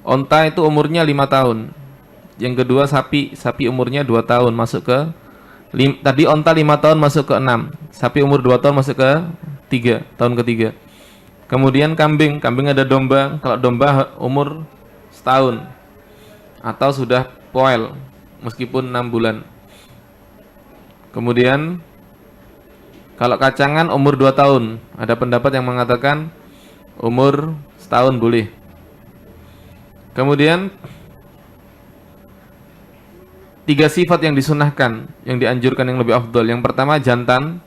Onta itu umurnya 5 tahun. Yang kedua sapi umurnya 2 tahun masuk ke tadi onta 5 tahun masuk ke 6. Sapi umur 2 tahun masuk ke 3, tahun ketiga. Kemudian kambing ada domba. Kalau domba umur setahun atau sudah poel meskipun 6 bulan. Kemudian kalau kacangan umur 2 tahun. Ada pendapat yang mengatakan umur setahun boleh. Kemudian 3 sifat yang disunahkan, yang dianjurkan, yang lebih afdal. Yang pertama jantan,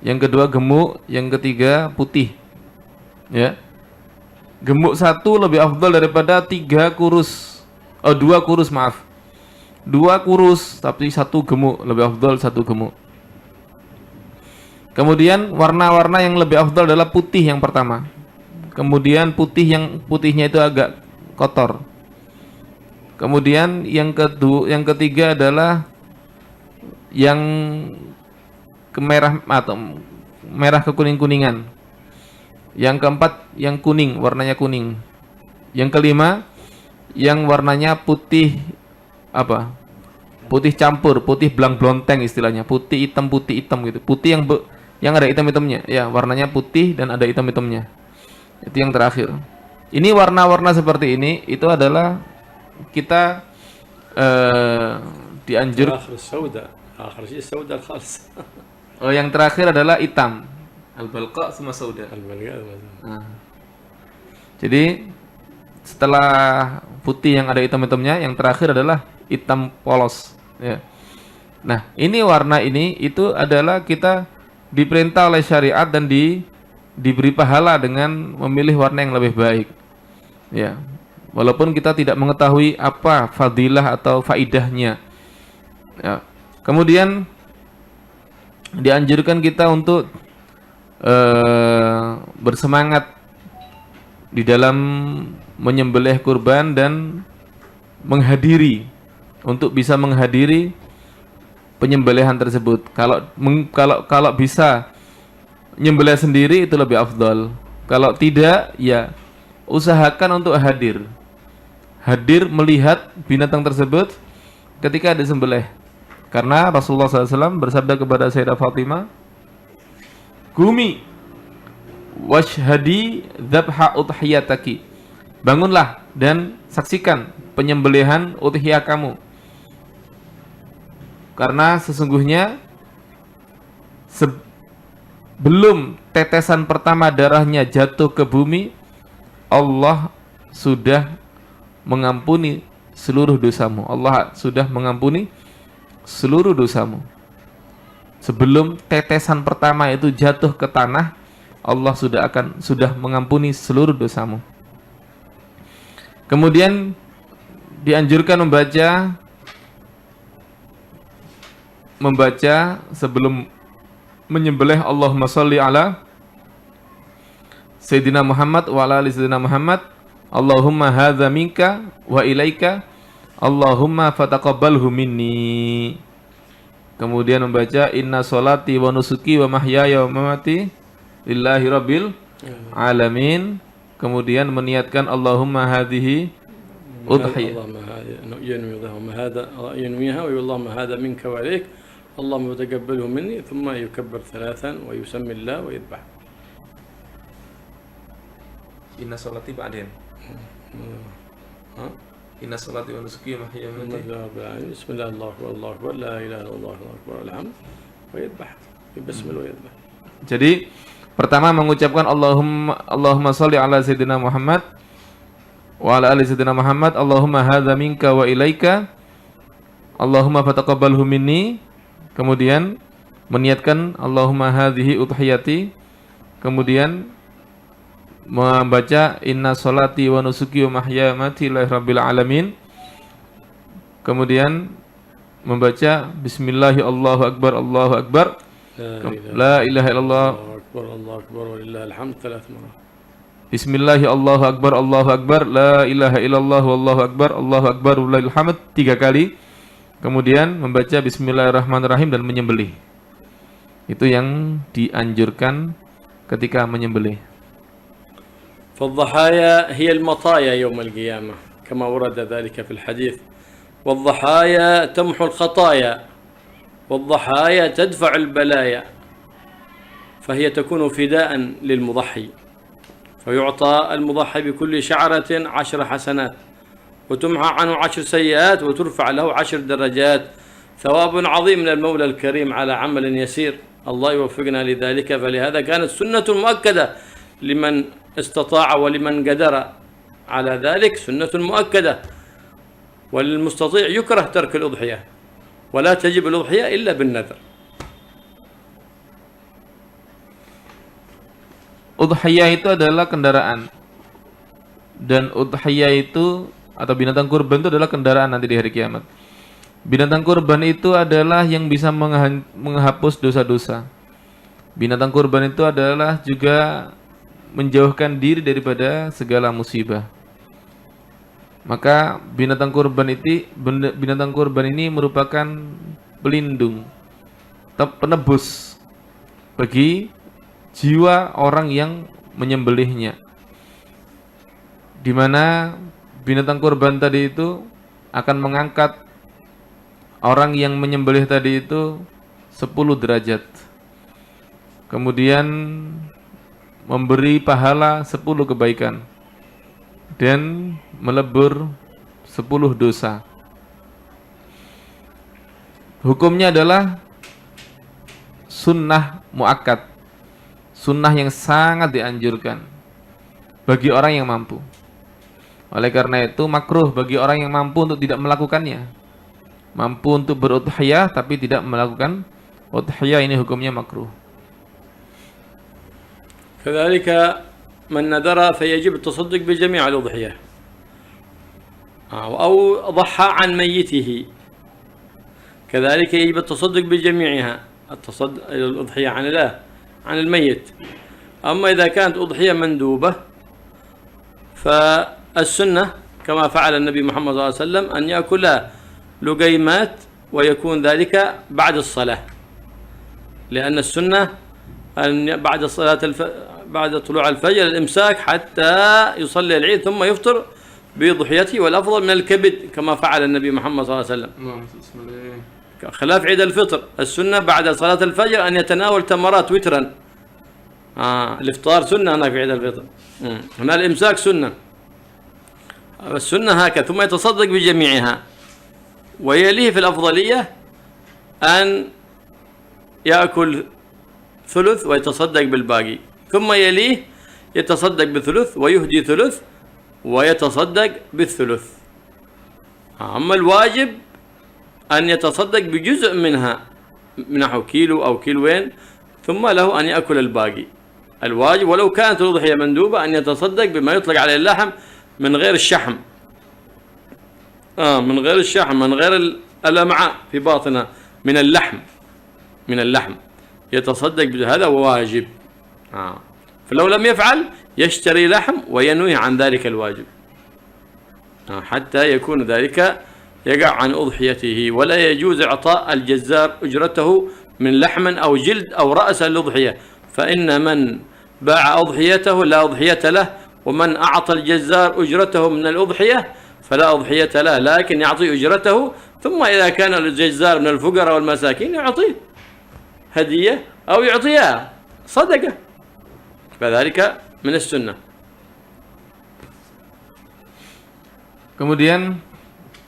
yang kedua gemuk, yang ketiga putih. Ya. Gemuk 1 lebih afdal daripada 2 kurus, maaf. 2 kurus tapi 1 gemuk, lebih afdal 1 gemuk. Kemudian warna-warna yang lebih afdal adalah putih yang pertama. Kemudian putihnya itu agak kotor. Kemudian yang ketiga adalah yang kemerah atau merah kekuning-kuningan. Yang keempat yang kuning, warnanya kuning. Yang kelima yang warnanya putih putih campur, putih belang-blonteng istilahnya, putih hitam gitu. Putih yang ada hitam-hitamnya, ya, warnanya putih dan ada hitam-hitamnya. Itu yang terakhir. Ini warna-warna seperti ini itu adalah kita dianjur. Oh, yang terakhir adalah hitam. Al-balqa sama sauda. Jadi setelah putih yang ada hitam-hitamnya, yang terakhir adalah hitam polos, ya. Nah, ini warna ini itu adalah kita diperintah oleh syariat dan diberi pahala dengan memilih warna yang lebih baik. Ya. Walaupun kita tidak mengetahui apa fadilah atau faidahnya. Ya. Kemudian dianjurkan kita untuk bersemangat di dalam menyembelih kurban dan untuk bisa menghadiri penyembelihan tersebut. Kalau bisa nyembelih sendiri itu lebih afdal. Kalau tidak, ya usahakan untuk hadir. Hadir melihat binatang tersebut ketika disembelih. Karena Rasulullah SAW bersabda kepada Sayyidah Fatimah, "Qumi washhadi dzabha udhiyataki." Bangunlah dan saksikan penyembelihan udhiyah kamu. Karena sesungguhnya sebelum tetesan pertama darahnya jatuh ke bumi, Allah sudah mengampuni seluruh dosamu. Allah sudah mengampuni seluruh dosamu. Sebelum tetesan pertama itu jatuh ke tanah, Allah sudah mengampuni seluruh dosamu. Kemudian dianjurkan membaca sebelum menyembelih Allahumma sholli ala Sayyidina Muhammad wa ala ali Sayyidina Muhammad, Allahumma hadza minka wa ilaika, Allahumma fataqabbalhu minni. Kemudian membaca inna sholati wa nusuki wa mahyaya wa mamati lillahi rabbil alamin. Kemudian meniatkan Allahumma hadhihi udhiyah. Allahumma hadha yanwiha wa Allahumma hadha minka wa ilaik, Allahumma taqabbalhu minni, thumma yukabbir thalathan wa yusammi Allah wa yadhbah. Inna sholati ba'din. Inna sholati wa nusuki wa mahyaya wa mamati. Bismillah, Allahu akbar, la ilaha illallah, Allahu akbar, alhamd, wa yadhbah. Bismillah wa yadhbah. Jadi pertama mengucapkan Allahumma sholli ala Sayyidina Muhammad wa ala ali Sayyidina Muhammad, Allahumma hadza minka wa ilaika, Allahumma fataqabbalhu minni. Kemudian meniatkan Allahumma hadhihi udhiyati. Kemudian membaca inna sholati wa nusuki wa mahyaya wa mamati lillahi rabbil alamin. Kemudian membaca bismillahi Allahu akbar, Allahu akbar, la ilaha illallah, Allahu akbar wa lillahil hamd, 3 marat. bismillahi Allahu akbar, Allahu akbar, la ilaha illallah, wallahu akbar, Allahu akbar wa lillahil hamd 3 kali. Kemudian membaca bismillahirrahmanirrahim dan menyembelih. Itu yang dianjurkan ketika menyembelih. فالضحايا هي المطايا يوم القيامة كما ورد ذلك في الحديث، والضحايا تمحو الخطايا، والضحايا تدفع البلايا، فهي تكون فداء للمضحي، فيعطى المضحي بكل شعرة 10 حسنات، وتمحى عنه 10 سيئات، وترفع له 10 درجات، ثواب عظيم من المولى الكريم على عمل يسير. الله يوفقنا لذلك. فلهذا كانت سنة مؤكدة لمن استطاع ولمن قدر على ذلك، سنة مؤكدة. وللمستطيع يكره ترك الأضحية، ولا تجب الأضحية إلا بالنذر. Udhiyah itu adalah kendaraan, dan udhiyah itu atau binatang kurban itu adalah kendaraan nanti di hari kiamat. Binatang kurban itu adalah yang bisa menghapus dosa-dosa. Binatang kurban itu adalah juga menjauhkan diri daripada segala musibah. Maka binatang kurban ini merupakan pelindung, penebus bagi jiwa orang yang menyembelihnya. Di mana binatang kurban tadi itu akan mengangkat orang yang menyembelih tadi itu 10 derajat. Kemudian memberi pahala 10 kebaikan dan melebur 10 dosa. Hukumnya adalah sunnah muakkad, sunnah yang sangat dianjurkan bagi orang yang mampu. Oleh karena itu makruh bagi orang yang mampu untuk tidak melakukannya. Mampu untuk berudhiyah tapi tidak melakukan udhiyah, ini hukumnya makruh. كذلك من نذر فيجب التصدق بجميع الأضحية، أو ضحى عن ميته، كذلك يجب التصدق بجميعها، الأضحية عن الله عن الميت. أما إذا كانت أضحية مندوبة فالسنة كما فعل النبي محمد صلى الله عليه وسلم أن يأكل لقيمات، ويكون ذلك بعد الصلاة، لأن السنة بعد طلوع الفجر الإمساك حتى يصلي العيد ثم يفطر بضحيته، والأفضل من الكبد كما فعل النبي محمد صلى الله عليه وسلم. خلاف عيد الفطر، السنة بعد صلاة الفجر أن يتناول تمرات وترا. الإفطار سنة هناك في عيد الفطر، هنا الإمساك سنة. السنة هكذا، ثم يتصدق بجميعها، ويليه في الأفضلية أن يأكل ثلث ويتصدق بالباقي، ثم يليه يتصدق بثلث ويهدي ثلث ويتصدق بالثلث. أما الواجب أن يتصدق بجزء منها، نحو كيلو أو كيلوين، ثم له أن يأكل الباقي. الواجب ولو كانت الأضحية مندوبة أن يتصدق بما يطلق عليه اللحم من غير الشحم، من غير الشحم، من غير الأمعاء في باطنها، من اللحم يتصدق بهذا واجب. فلو لم يفعل يشتري لحم وينوي عن ذلك الواجب، حتى يكون ذلك يقع عن أضحيته. ولا يجوز إعطاء الجزار أجرته من لحم أو جلد أو رأس الأضحية، فإن من باع أضحيته لا أضحية له، ومن أعطى الجزار أجرته من الأضحية فلا أضحية له، لكن يعطي أجرته، ثم إذا كان الجزار من الفقراء والمساكين يعطيه هدية أو يعطيها صدقة، فذلك من السنة. Kemudian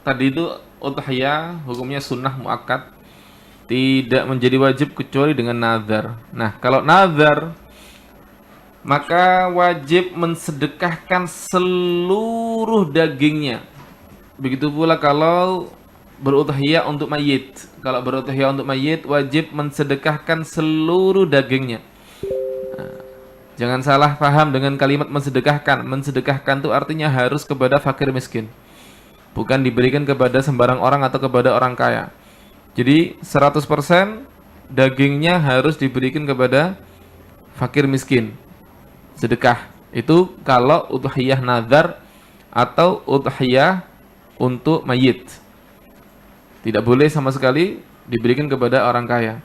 tadi itu udhiyah hukumnya sunnah muakkad, tidak menjadi wajib kecuali dengan nazar. Nah, kalau nazar maka wajib mensedekahkan seluruh dagingnya. Begitu pula kalau berudhiyah untuk mayit. Kalau berudhiyah untuk mayit wajib mensedekahkan seluruh dagingnya. Jangan salah paham dengan kalimat mensedekahkan. Mensedekahkan itu artinya harus kepada fakir miskin, bukan diberikan kepada sembarang orang atau kepada orang kaya. Jadi 100% dagingnya harus diberikan kepada fakir miskin. Sedekah itu kalau udhiyah nazar atau udhiyah untuk mayit. Tidak boleh sama sekali diberikan kepada orang kaya.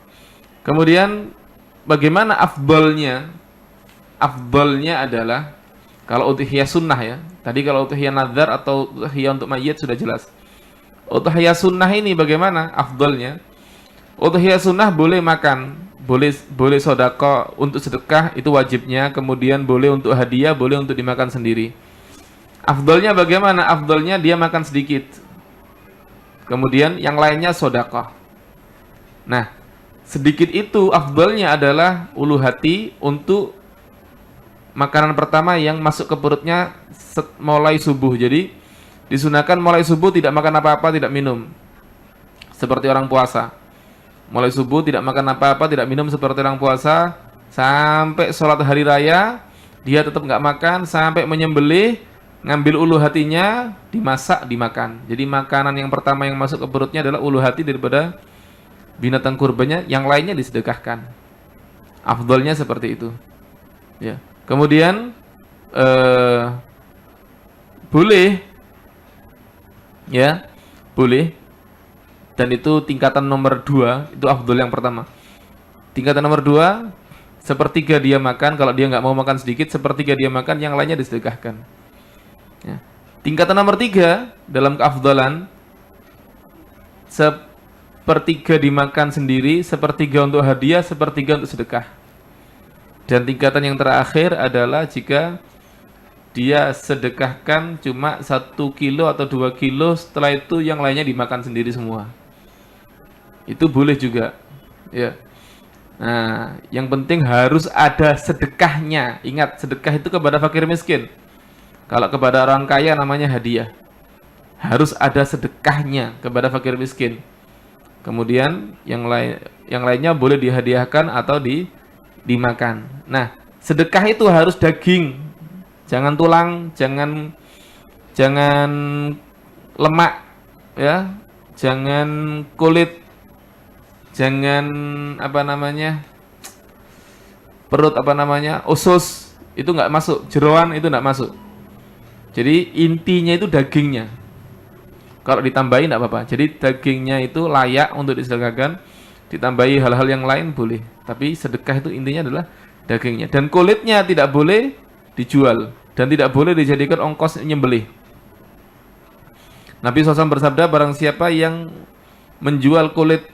Kemudian bagaimana afdalnya? Afdalnya adalah kalau udhiyah sunnah ya. Tadi kalau udhiyah nazar atau udhiyah untuk mayit sudah jelas. Udhiyah sunnah ini bagaimana afdalnya? Udhiyah sunnah boleh makan, boleh sedekah, untuk sedekah itu wajibnya, kemudian boleh untuk hadiah, boleh untuk dimakan sendiri. Afdalnya bagaimana? Afdalnya dia makan sedikit, kemudian yang lainnya sedekah. Nah, sedikit itu afdalnya adalah ulu hati untuk makanan pertama yang masuk ke perutnya mulai subuh. Jadi disunahkan mulai subuh tidak makan apa-apa, tidak minum, seperti orang puasa. Mulai subuh tidak makan apa-apa, tidak minum seperti orang puasa, sampai sholat hari raya dia tetap nggak makan, sampai menyembelih, ngambil ulu hatinya, dimasak, dimakan. Jadi makanan yang pertama yang masuk ke perutnya adalah ulu hati daripada binatang kurbannya, yang lainnya disedekahkan. Afdalnya seperti itu. Ya. Kemudian boleh, ya, boleh. Dan itu tingkatan nomor 2, itu afdal yang pertama. Tingkatan nomor 2, sepertiga dia makan, kalau dia nggak mau makan sedikit, sepertiga dia makan, yang lainnya disedekahkan. Ya. Tingkatan nomor 3 dalam keafdalan, sepertiga dimakan sendiri, sepertiga untuk hadiah, sepertiga untuk sedekah. Dan tingkatan yang terakhir adalah jika dia sedekahkan cuma 1 kilo atau 2 kilo, setelah itu yang lainnya dimakan sendiri semua. Itu boleh juga, ya. Nah, yang penting harus ada sedekahnya. Ingat, sedekah itu kepada fakir miskin. Kalau kepada orang kaya namanya hadiah. Harus ada sedekahnya kepada fakir miskin. Kemudian yang lainnya boleh dihadiahkan atau dimakan. Nah, sedekah itu harus daging. Jangan tulang, jangan lemak, ya. Jangan kulit. Jangan usus, itu nggak masuk, jeroan itu nggak masuk. Jadi intinya itu dagingnya. Kalau ditambahin nggak apa-apa. Jadi dagingnya itu layak untuk disedekahkan. ditambahi hal-hal yang lain boleh. Tapi sedekah itu intinya adalah dagingnya. Dan kulitnya tidak boleh dijual dan tidak boleh dijadikan ongkos nyembelih. Nabi SAW bersabda, barang siapa yang menjual kulit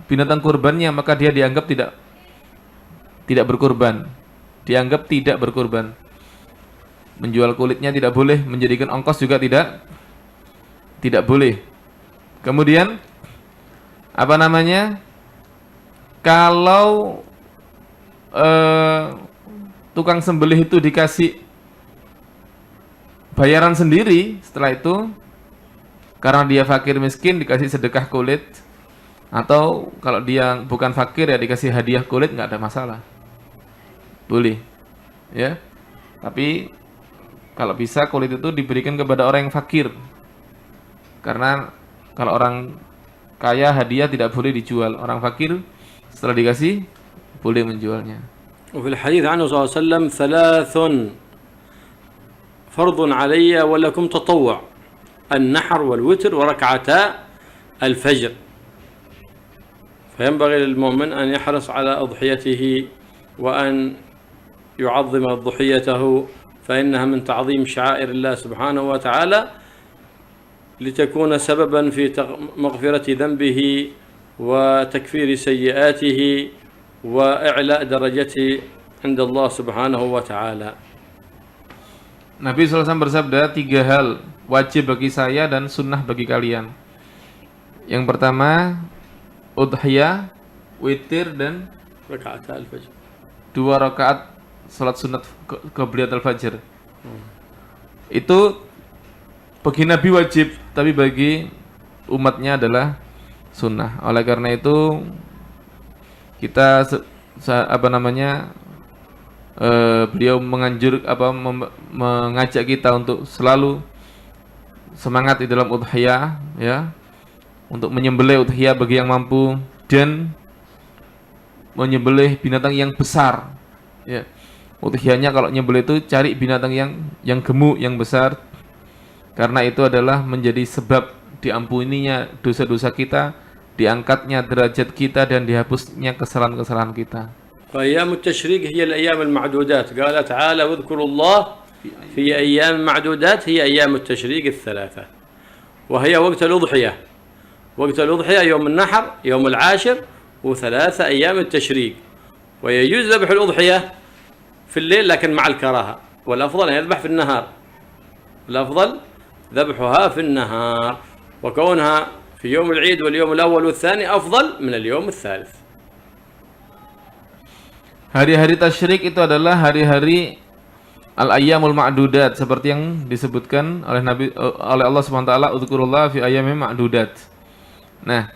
binatang kurbannya, maka dia dianggap tidak berkurban. Dianggap tidak berkurban. Menjual kulitnya tidak boleh, menjadikan ongkos juga tidak boleh. Kemudian kalau tukang sembelih itu dikasih bayaran sendiri, setelah itu karena dia fakir miskin dikasih sedekah kulit, atau kalau dia bukan fakir ya dikasih hadiah kulit, nggak ada masalah, boleh ya. Tapi kalau bisa kulit itu diberikan kepada orang yang fakir, karena kalau orang kaya hadiah tidak boleh dijual, orang fakir setelah dikasih boleh menjualnya. وفي الحديث عنه صلى الله عليه وسلم 3 فرض علي ولكم تطوع النحر والوتر وركعتا الفجر. فينبغي للمؤمن أن يحرص على أضحيته وأن يعظم ضحيته، فإنها من تعظيم شعائر الله سبحانه وتعالى لتكون سببا في مغفرة ذنبه وتكفير سيئاته وإعلاء درجته عند الله سبحانه وتعالى. Nabi SAW bersabda, 3 hal wajib bagi saya dan sunnah bagi kalian. Yang pertama, udhiyah, witir, dan rakaat al-fajr. 2 rakaat salat sunat qabliyatul fajr. Itu bagi Nabi wajib, tapi bagi umatnya adalah sunnah. Oleh karena itu kita beliau mengajak kita untuk selalu semangat di dalam udhiyah, ya, untuk menyembelih udhiyah bagi yang mampu, dan menyembelih binatang yang besar, ya. Udhiyahnya kalau nyembelih itu cari binatang yang gemuk, yang besar, karena itu adalah menjadi sebab diampuninya dosa-dosa kita, diangkatnya derajat kita, dan dihapusnya kesalahan-kesalahan kita. فأيام التشريق هي الأيام المعدودات، قال تعالى واذكروا الله في أيام معدودات، هي أيام التشريق 3، وهي وقت الأضحية. وقت الأضحية يوم النحر، يوم العاشر، و3 أيام التشريق. ويجوز ذبح الأضحية في الليل لكن مع الكراهة، والأفضل أن يذبح في النهار، الأفضل ذبحها في النهار، وكونها في يوم العيد واليوم الأول والثاني أفضل من اليوم الثالث. Hari-hari tasyrik itu adalah hari-hari al-ayyamul ma'dudat, seperti yang disebutkan oleh Allah Subhanahu wa taala, "Udzkurullah fi ayyamin ma'dudat." Nah,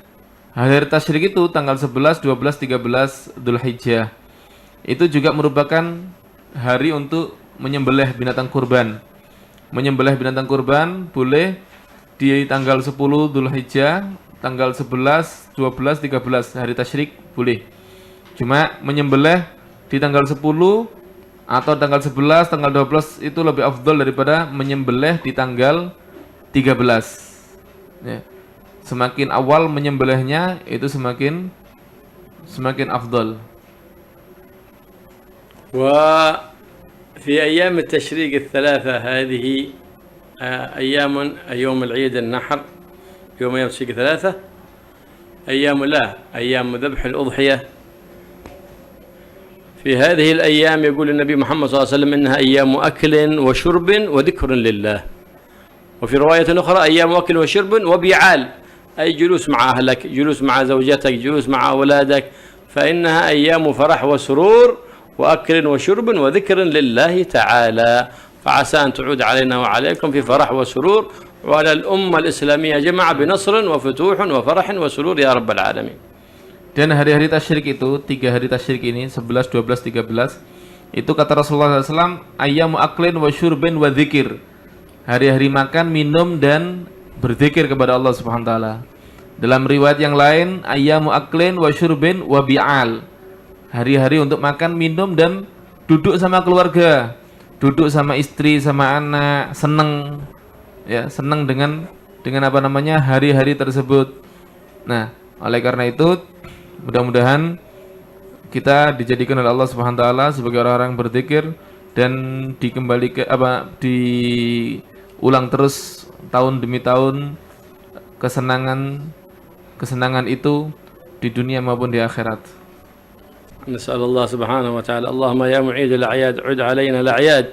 hari-hari tasyrik itu tanggal 11, 12, 13 Dzulhijjah. Itu juga merupakan hari untuk menyembelih binatang kurban. Menyembelih binatang kurban boleh di tanggal 10 Dzulhijjah, tanggal 11, 12, 13 hari tasyrik boleh. Cuma menyembelih di tanggal 10 atau tanggal 11, tanggal 12 itu lebih afdol daripada menyembelih di tanggal 13. Ya. Semakin awal menyembelihnya itu semakin afdol. وفي أيام التشريق 3 هذه أيام يوم العيد النحر، يوم التشريق 3 أيام ذبح الأضحية. في هذه الأيام يقول النبي محمد صلى الله عليه وسلم إنها أيام أكل وشرب وذكر لله. وفي رواية أخرى أيام أكل وشرب وبيعال، أي جلوس مع أهلك، جلوس مع زوجتك، جلوس مع أولادك، فإنها أيام فرح وسرور وأكل وشرب وذكر لله تعالى. فعسى أن تعود علينا وعليكم في فرح وسرور، وعلى الأمة الإسلامية جمع بنصر وفتوح وفرح وسرور يا رب العالمين. Dan hari-hari tasyrik itu, 3 hari tasyrik ini, 11, 12, 13, itu kata Rasulullah SAW, ayyamu aklin wa syurbin wa dzikir. Hari-hari makan, minum, dan berzikir kepada Allah Subhanahu wa taala. Dalam riwayat yang lain, ayyamu aklin wa syurbin wa bi'al. Hari-hari untuk makan, minum, dan duduk sama keluarga, duduk sama istri, sama anak, senang, ya, senang dengan hari-hari tersebut. Nah, oleh karena itu Mudah-mudahan kita dijadikan oleh Allah Subhanahu wa taala sebagai orang-orang berzikir dan diulang terus tahun demi tahun kesenangan itu di dunia maupun di akhirat. نسأل الله سبحانه وتعالى اللهم يا معيد الأعياد عد علينا الأعياد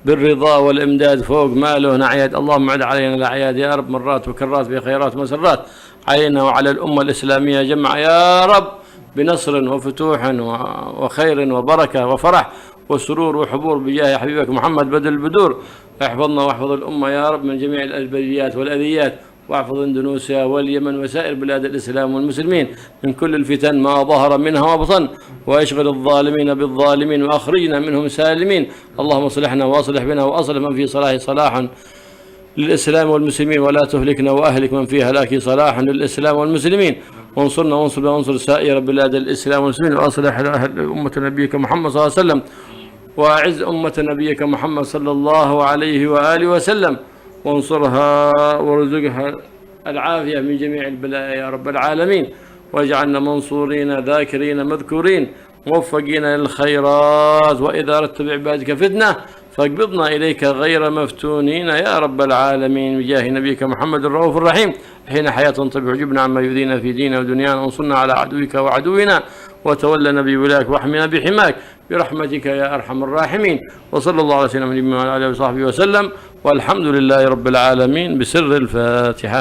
بالرضا والإمداد فوق ما له نعياد. اللهم عد علينا الأعياد يا رب مرات وكرات بخيرات ومسرات علينا وعلى الأمة الإسلامية جمع يا رب بنصر وفتوح وخير وبركة وفرح وسرور وحبور بجاه حبيبك محمد بدل البدور. احفظنا واحفظ الأمة يا رب من جميع البليات والأذيات، واحفظ اندونيسيا واليمن وسائر بلاد الإسلام والمسلمين من كل الفتن ما ظهر منها وبطن، واشغل الظالمين بالظالمين وأخرجنا منهم سالمين. اللهم اصلحنا واصلح بنا وأصلح من في صلاح صلاحا للإسلام والمسلمين، ولا تهلكنا وأهلك من في هلاك صلاحا للإسلام والمسلمين. وانصرنا وانصر سائر بلاد الإسلام والمسلمين، وأصلح أمة نبيك محمد صلى الله عليه وسلم، وأعز أمة نبيك محمد صلى الله عليه وآله وسلم، وانصرها وارزقها العافية من جميع البلايا يا رب العالمين، واجعلنا منصورين ذاكرين مذكورين موفقين للخيرات. وإذا أردت بعبادك فتنة فاقبضنا إليك غير مفتونين يا رب العالمين بجاه نبيك محمد الرؤوف الرحيم. حين حياة طيب عجبنا عما يؤذينا في ديننا ودنيانا، وانصرنا على عدوك وعدونا، وتولنا بولاك واحمنا بحماك برحمتك يا أرحم الراحمين. وصلى الله على سيدنا محمد وعلى آله وصحبه وسلم، والحمد لله رب العالمين بسر الفاتحة.